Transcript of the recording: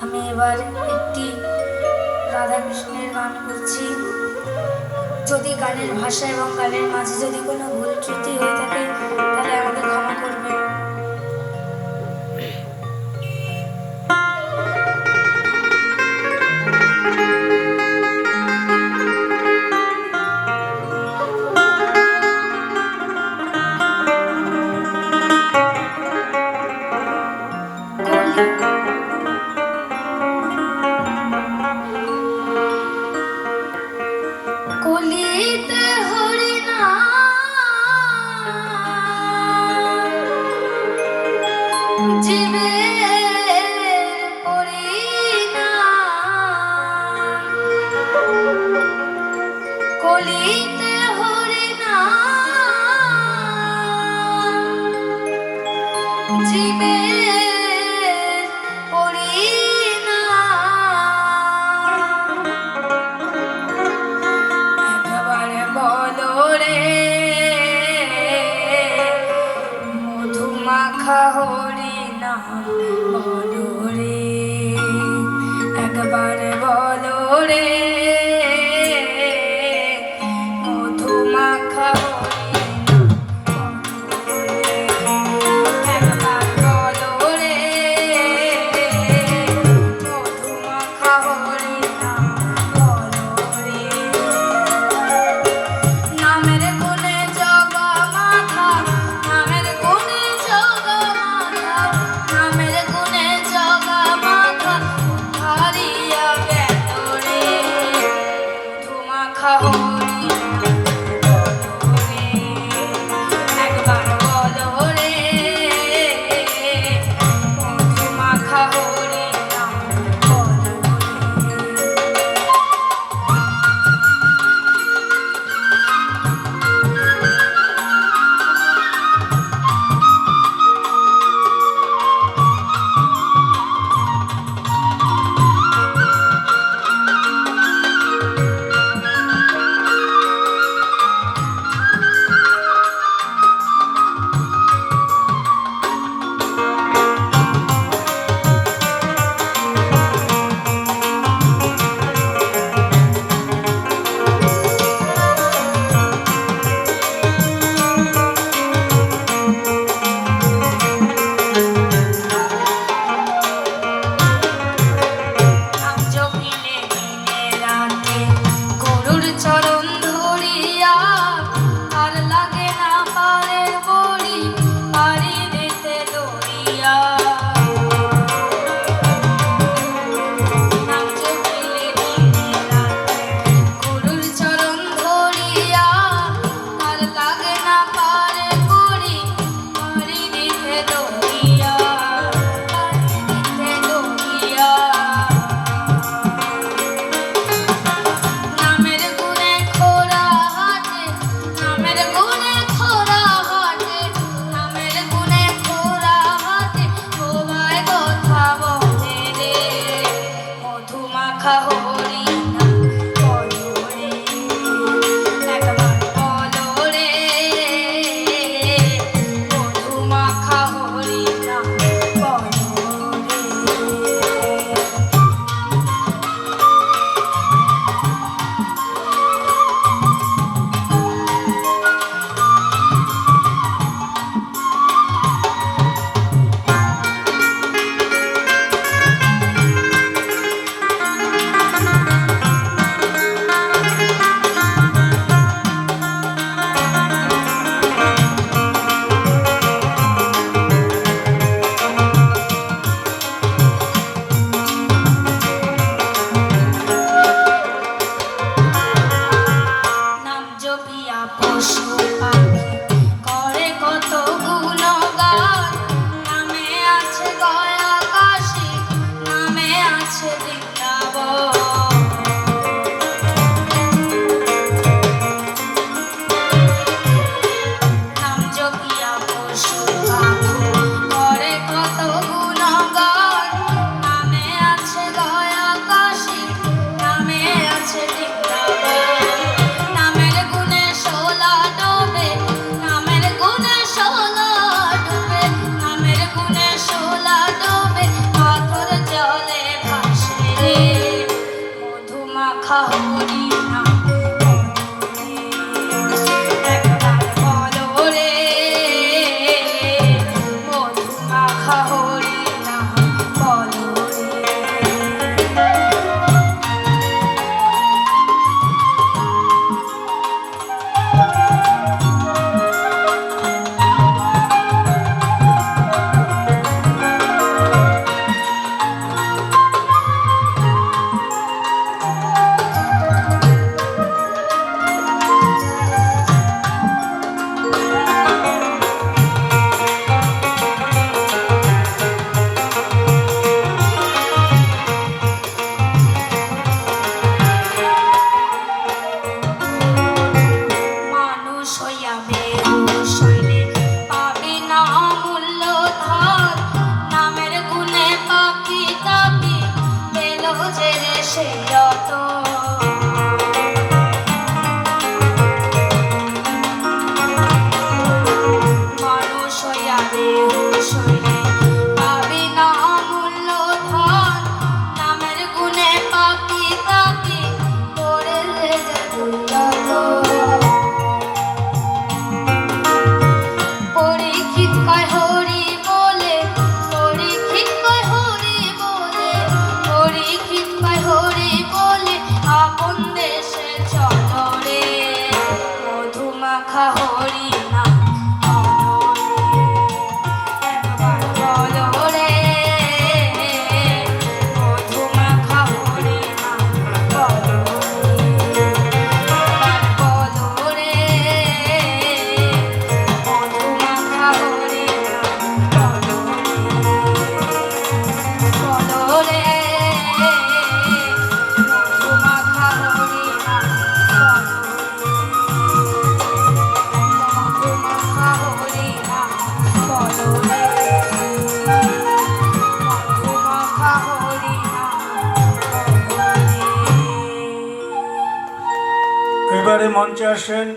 আমি এবার একটি রাধাকৃষ্ণের গান করছি। যদি গানের ভাষা এবং গানের মাঝে যদি কোনো ভুল ত্রুটি হয়ে থাকে তাহলে আমাকে ক্ষমা করবেন। কলিতে হরিনা জীবের পরিনা, কলিতে হরিনা জীবের পরিনা। একবারে বলো রে মধুমাখা হরিনা বলো রে, একবারে বলো রে মধুমাখা নামের গুণে জগা মাথা হারিয়া গেল রে। সেই যত মানুষ হইয়া দেহ শৈলে পাবি না মূল্য ধন নামের গুণে পাপি তাপি করে যত পরীক্ষিত কয় হরি বলে পরীক্ষিত কয় হরি বলে পরীক্ষিত কয় হরি বলে আপন দেশে চলো রে মধুমাখা হরি না একবার বলো রে মধুমাখা হরি না বলো একবার বলো রে মধুমাখা হরি না বলো রে মধুমাখা হরি না মধুমাখা হরি না বলো রে মধুমাখা হরি না বলো রে। এবারে মঞ্চে আসেন